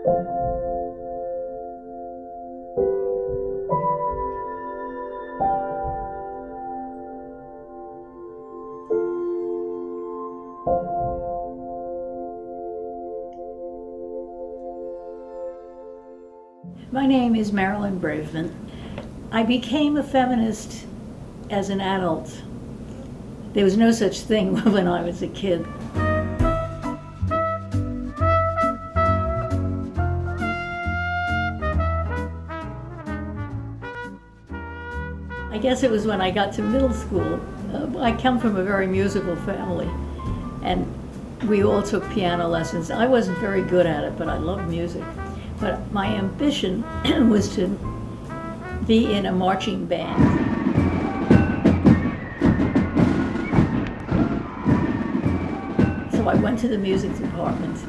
My name is Marilyn Braveman. I became a feminist as an adult. There was no such thing when I was a kid. I guess it was when I got to middle school. I come from a very musical family, and we all took piano lessons. I wasn't very good at it, but I loved music. But my ambition was to be in a marching band. So I went to the music department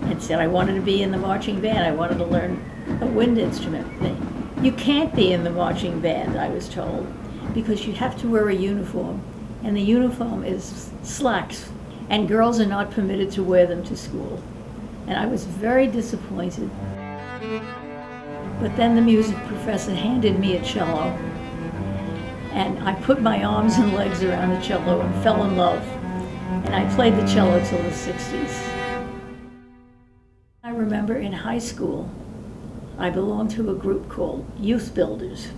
and said I wanted to be in the marching band. I wanted to learn a wind instrument. You can't be in the marching band, I was told, because you have to wear a uniform, and the uniform is slacks, and girls are not permitted to wear them to school. And I was very disappointed. But then the music professor handed me a cello, and I put my arms and legs around the cello and fell in love. And I played the cello till the 60s. I remember in high school, I belonged to a group called Youth Builders,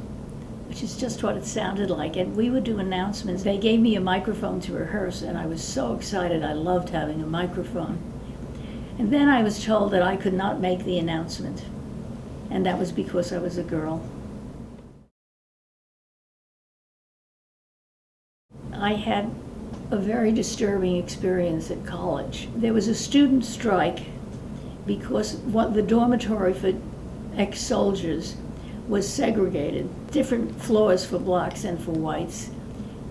which is just what it sounded like. And we would do announcements. They gave me a microphone to rehearse, and I was so excited. I loved having a microphone. And then I was told that I could not make the announcement, and that was because I was a girl. I had a very disturbing experience at college. There was a student strike because the dormitory for ex-soldiers was segregated, different floors for blacks and for whites.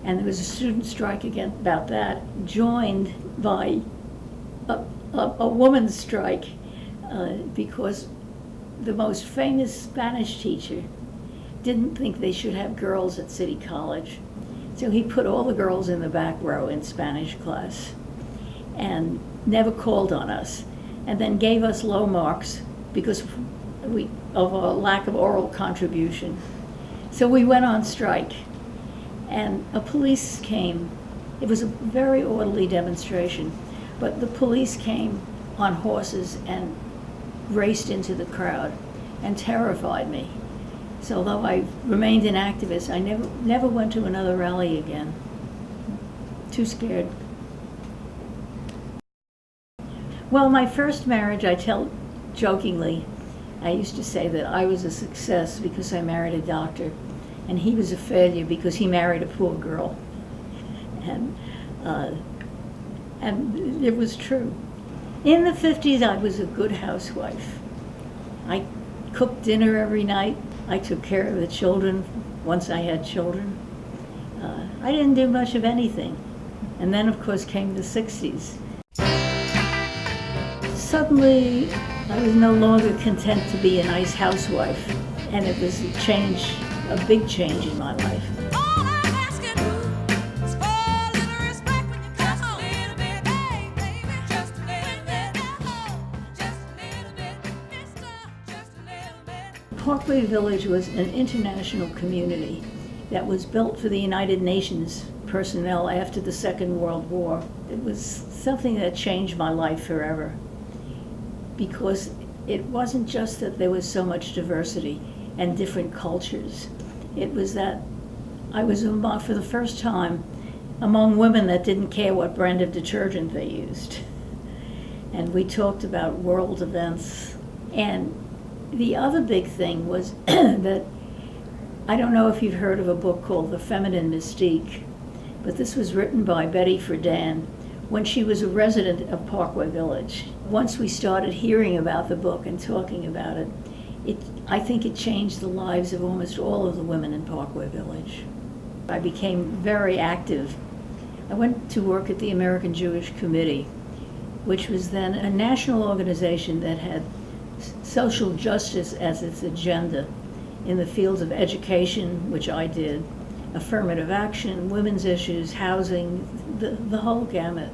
And there was a student strike again about that, joined by a woman's strike because the most famous Spanish teacher didn't think they should have girls at City College. So he put all the girls in the back row in Spanish class and never called on us, and then gave us low marks because of a lack of oral contribution. So we went on strike, and a police came. It was a very orderly demonstration, but the police came on horses and raced into the crowd and terrified me. So although I remained an activist, I never went to another rally again. Too scared. Well, my first marriage, I tell jokingly, I used to say that I was a success because I married a doctor, and he was a failure because he married a poor girl. And it was true. In the 50s, I was a good housewife. I cooked dinner every night. I took care of the children once I had children. I didn't do much of anything. And then, of course, came the 60s. Suddenly, I was no longer content to be a nice housewife, and it was a big change in my life. Parkway Village was an international community that was built for the United Nations personnel after the Second World War. It was something that changed my life forever, because it wasn't just that there was so much diversity and different cultures. It was that I was for the first time among women that didn't care what brand of detergent they used. And we talked about world events. And the other big thing was that, I don't know if you've heard of a book called The Feminine Mystique, but this was written by Betty Friedan when she was a resident of Parkway Village. Once we started hearing about the book and talking about it, I think it changed the lives of almost all of the women in Parkway Village. I became very active. I went to work at the American Jewish Committee, which was then a national organization that had social justice as its agenda in the fields of education, which I did, affirmative action, women's issues, housing, the whole gamut.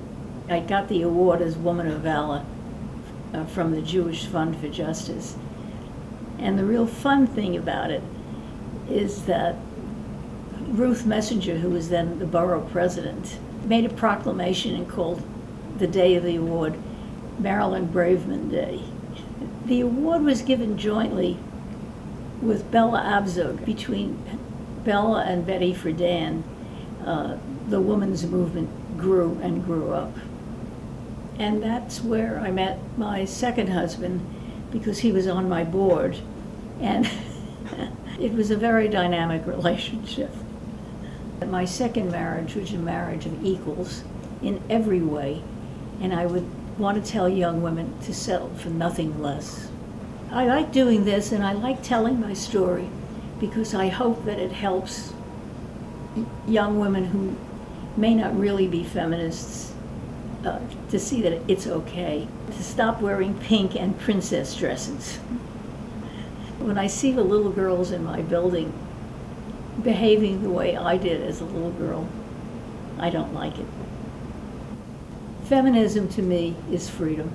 I got the award as Woman of Valor from the Jewish Fund for Justice. And the real fun thing about it is that Ruth Messenger, who was then the borough president, made a proclamation and called the day of the award Marilyn Braveman Day. The award was given jointly with Bella Abzug. Between Bella and Betty Friedan, the women's movement grew and grew up. And that's where I met my second husband, because he was on my board. And it was a very dynamic relationship. My second marriage was a marriage of equals in every way, and I would want to tell young women to settle for nothing less. I like doing this, and I like telling my story because I hope that it helps young women who may not really be feminists to see that it's okay to stop wearing pink and princess dresses. When I see the little girls in my building behaving the way I did as a little girl, I don't like it. Feminism to me is freedom.